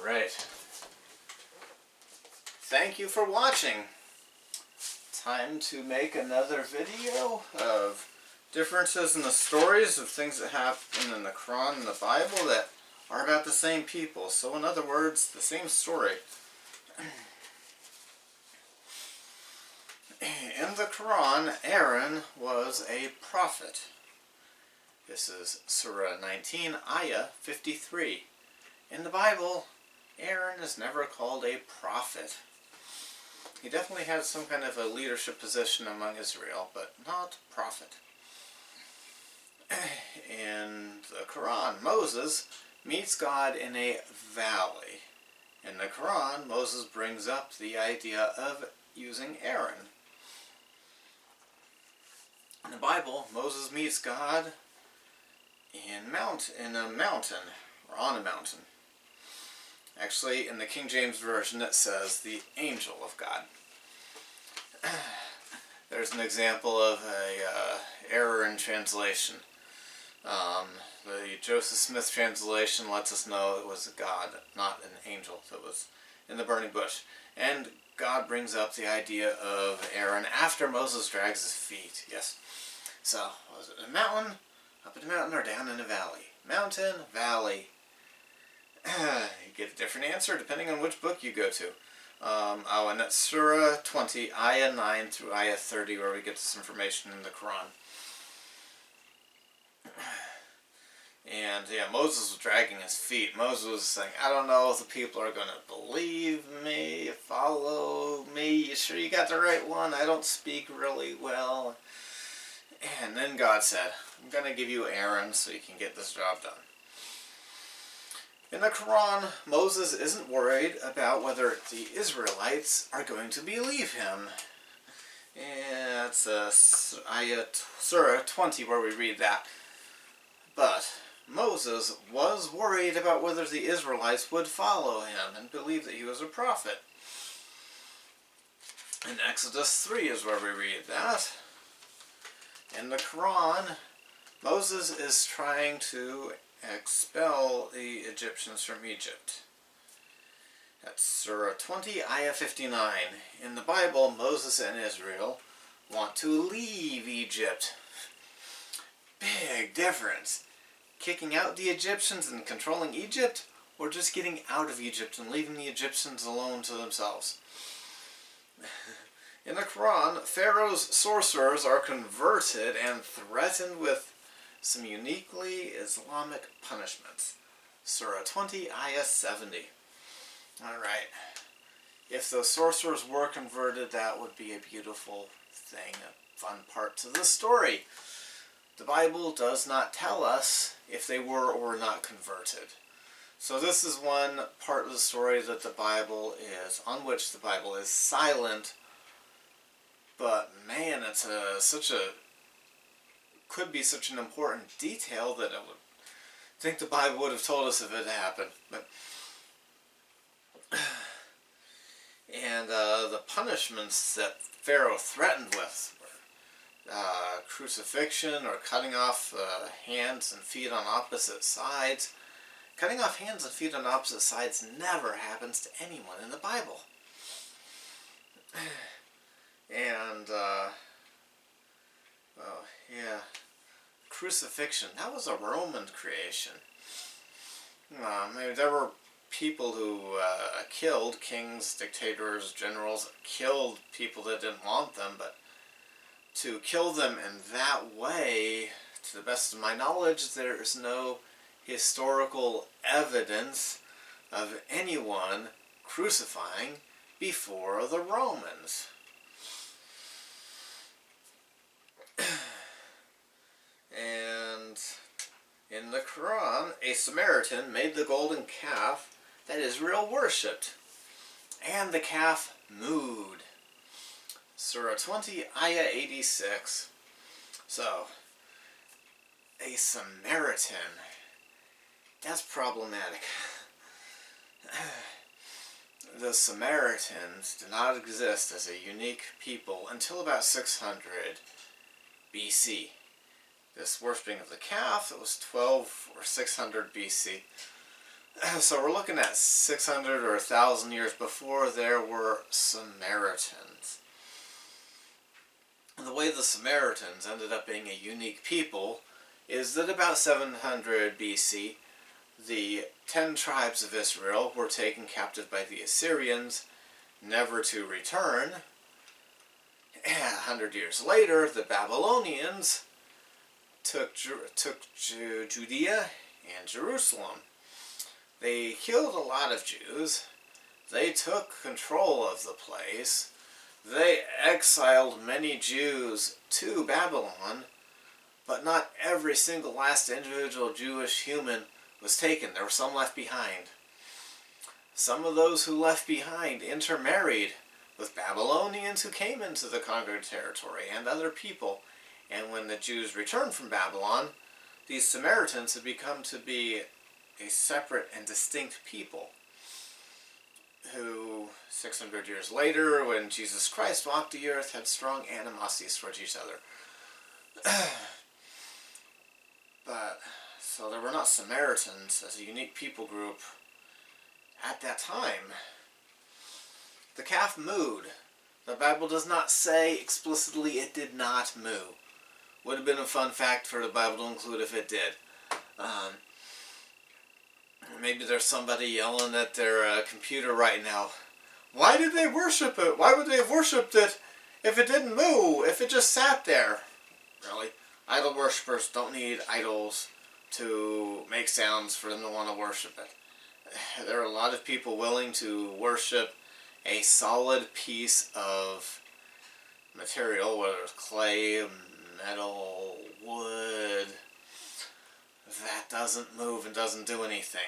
Alright. Thank you for watching. Time to make another video of differences in the stories of things that happen in the Quran and the Bible that are about the same people. So in other words, the same story. In the Quran, Aaron was a prophet. This is Surah 19, Ayah 53. In the Bible, Aaron is never called a prophet. He definitely had some kind of a leadership position among Israel, but not prophet. In the Quran, Moses meets God in a valley. In the Quran, Moses brings up the idea of using Aaron. In the Bible, Moses meets God in a mountain, or on a mountain. Actually, in the King James Version, it says the angel of God. There's an example of a error in translation. The Joseph Smith translation lets us know it was a God, not an angel, that was in the burning bush. And God brings up the idea of Aaron after Moses drags his feet. Yes. So, was it a mountain, up in a mountain, or down in a valley? Mountain, valley. You get a different answer depending on which book you go to. And that's Surah 20, Ayah 9 through Ayah 30, where we get this information in the Quran. And yeah, Moses was dragging his feet. Moses was saying, I don't know if the people are going to believe me, follow me. You sure you got the right one? I don't speak really well. And then God said, I'm going to give you Aaron so you can get this job done. In the Quran, Moses isn't worried about whether the Israelites are going to believe him. And it's Surah 20 where we read that. But Moses was worried about whether the Israelites would follow him and believe that he was a prophet. In Exodus 3 is where we read that. In the Quran, Moses is trying to expel the Egyptians from Egypt. That's Surah 20, Ayah 59. In the Bible, Moses and Israel want to leave Egypt. Big difference. Kicking out the Egyptians and controlling Egypt, or just getting out of Egypt and leaving the Egyptians alone to themselves. In the Quran, Pharaoh's sorcerers are converted and threatened with some uniquely Islamic punishments. Surah 20, Ayah 70. Alright. If those sorcerers were converted, that would be a beautiful thing, a fun part to the story. The Bible does not tell us if they were or were not converted. So this is one part of the story that the Bible is, on which the Bible is silent. But man, it's could be such an important detail that I would think the Bible would have told us if it happened. But and the punishments that Pharaoh threatened with were crucifixion or cutting off hands and feet on opposite sides. Cutting off hands and feet on opposite sides never happens to anyone in the Bible. And crucifixion, that was a Roman creation. Maybe there were people who killed kings, dictators, generals, killed people that didn't want them, but to kill them in that way, to the best of my knowledge, there is no historical evidence of anyone crucifying before the Romans. And in the Quran, a Samaritan made the golden calf that Israel worshipped, and the calf mooed. Surah 20, Ayah 86. So, a Samaritan, that's problematic. The Samaritans did not exist as a unique people until about 600 BC. This worshipping of the calf, it was 12 or 600 BC. So we're looking at 600 or 1,000 years before there were Samaritans. The way the Samaritans ended up being a unique people is that about 700 BC, the 10 tribes of Israel were taken captive by the Assyrians, never to return. And 100 years later, the Babylonians took Judea and Jerusalem. They killed a lot of Jews. They took control of the place. They exiled many Jews to Babylon, but not every single last individual Jewish human was taken. There were some left behind. Some of those who left behind intermarried with Babylonians who came into the conquered territory and other people. And when the Jews returned from Babylon, these Samaritans had become to be a separate and distinct people who, 600 years later, when Jesus Christ walked the earth, had strong animosities towards each other. But, so there were not Samaritans as a unique people group at that time. The calf mooed. The Bible does not say explicitly it did not moo. Would have been a fun fact for the Bible to include if it did. Maybe there's somebody yelling at their computer right now. Why did they worship it? Why would they have worshipped it if it didn't move? If it just sat there? Really? Idol worshippers don't need idols to make sounds for them to want to worship it. There are a lot of people willing to worship a solid piece of material, whether it's clay, metal, wood, that doesn't move and doesn't do anything.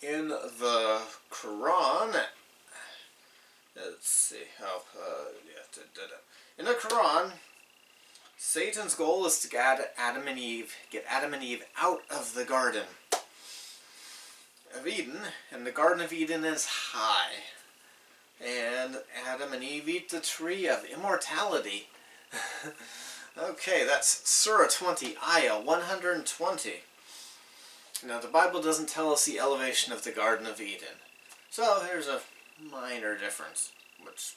In the Quran, let's see, in the Quran, Satan's goal is to get Adam and Eve out of the Garden of Eden, and the Garden of Eden is high. And Adam and Eve eat the tree of immortality. Okay, that's Surah 20, Ayah 120. Now, the Bible doesn't tell us the elevation of the Garden of Eden. So, here's a minor difference, which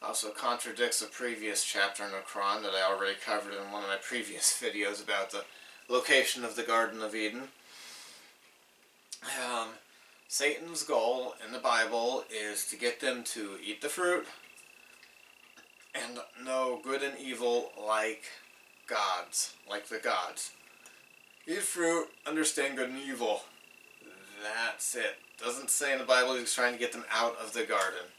also contradicts a previous chapter in the Quran that I already covered in one of my previous videos about the location of the Garden of Eden. Satan's goal in the Bible is to get them to eat the fruit and know good and evil like gods, like the gods. Eat fruit, understand good and evil. That's it. Doesn't say in the Bible he's trying to get them out of the garden.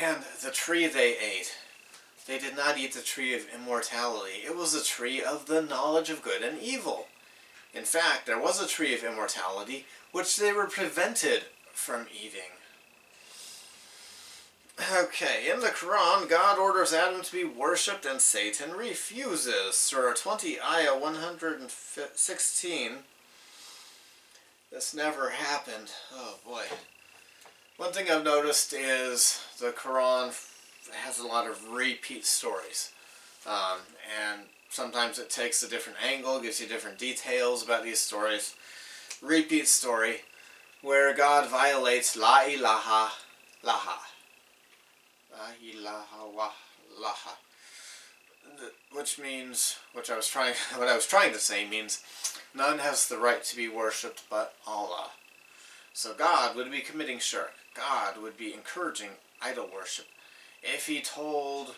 And the tree they ate, they did not eat the tree of immortality. It was a tree of the knowledge of good and evil. In fact, there was a tree of immortality which they were prevented from eating. Okay, in the Quran, God orders Adam to be worshipped and Satan refuses. Surah 20, Ayah 116. This never happened. Oh boy. One thing I've noticed is the Quran has a lot of repeat stories. And sometimes it takes a different angle, gives you different details about these stories. Repeat story where God violates La ilaha laha. La ilaha wa laha. Which means, what I was trying to say means, none has the right to be worshipped but Allah. So God would be committing shirk. God would be encouraging idol worship. If he told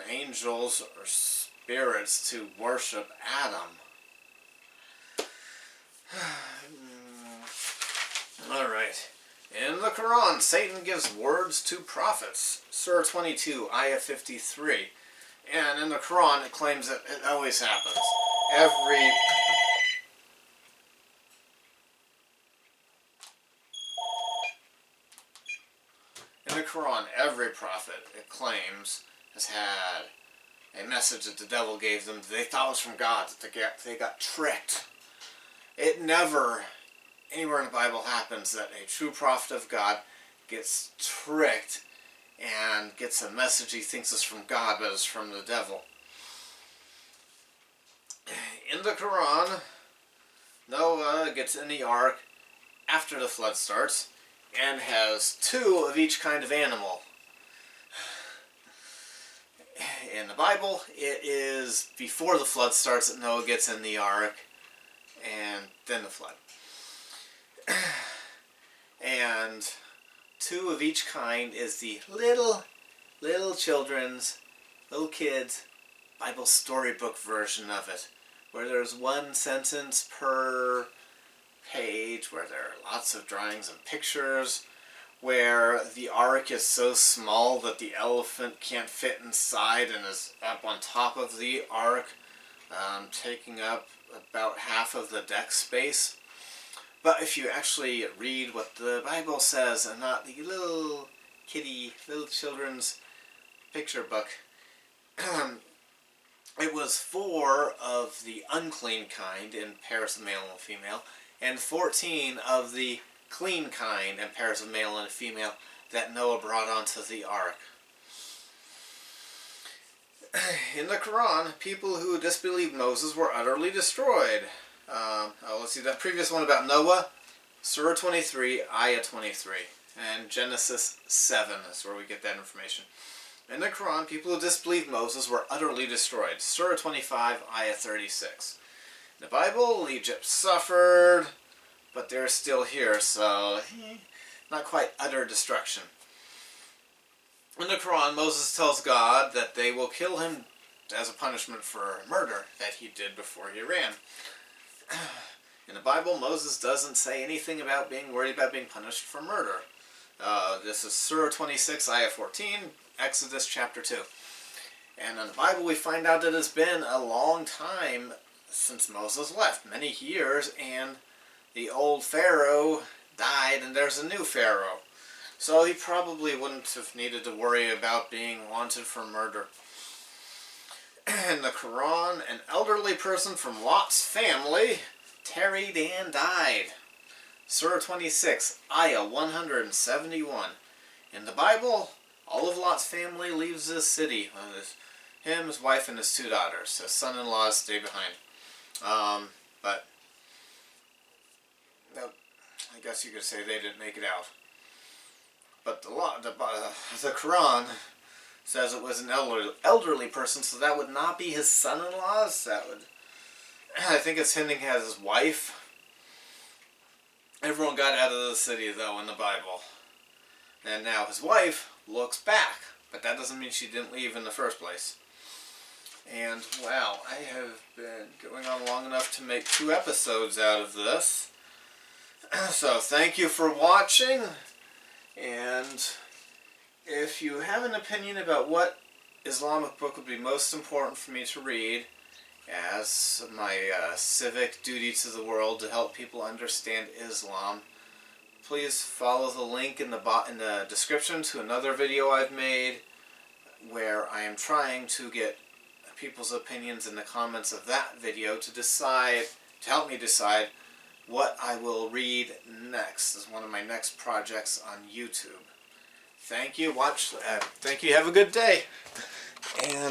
angels or spirits to worship Adam. Alright. In the Quran, Satan gives words to prophets. Surah 22, Ayah 53. And in the Quran, it claims that it always happens. In the Quran, every prophet, it claims, has had a message that the devil gave them that they thought was from God, that they got tricked. It never, anywhere in the Bible, happens that a true prophet of God gets tricked and gets a message he thinks is from God, but is from the devil. In In the Quran, Noah gets in the ark after the flood starts and has 2 of each kind of animal. In the Bible, it is before the flood starts that Noah gets in the ark, and then the flood. And 2 of each kind is the little children's, little kids' Bible storybook version of it, where there's 1 sentence per page, where there are lots of drawings and pictures, where the ark is so small that the elephant can't fit inside and is up on top of the ark, taking up about half of the deck space. But if you actually read what the Bible says and not the little children's picture book, it was 4 of the unclean kind in pairs of male and female, and 14 of the clean kind in pairs of male and female that Noah brought onto the ark. In the Quran, people who disbelieved Moses were utterly destroyed. Let's see, that previous one about Noah, Surah 23, Ayah 23, and Genesis 7 is where we get that information. In the Quran, people who disbelieved Moses were utterly destroyed. Surah 25, Ayah 36. In the Bible, Egypt suffered, but they're still here, so not quite utter destruction. In the Quran, Moses tells God that they will kill him as a punishment for murder that he did before he ran. In the Bible, Moses doesn't say anything about being worried about being punished for murder. This is Surah 26, Ayah 14, Exodus chapter 2. And in the Bible, we find out that it's been a long time since Moses left, many years, and the old Pharaoh died and there's a new Pharaoh. So he probably wouldn't have needed to worry about being wanted for murder. In the Quran, an elderly person from Lot's family tarried and died. Surah 26, Ayah 171. In the Bible, all of Lot's family leaves the city. Him, his wife, and his 2 daughters. His son-in-laws stay behind. But I guess you could say they didn't make it out. But the Quran says it was an elderly person, so that would not be his son-in-laws. I think it's hinting at his wife. Everyone got out of the city, though, in the Bible. And now his wife looks back, but that doesn't mean she didn't leave in the first place. And, wow, I have been going on long enough to make 2 episodes out of this. So, thank you for watching. And if you have an opinion about what Islamic book would be most important for me to read as my civic duty to the world to help people understand Islam, please follow the link in the description to another video I've made where I am trying to get people's opinions in the comments of that video to help me decide what I will read next as one of my next projects on YouTube. Thank you. Thank you. Have a good day. And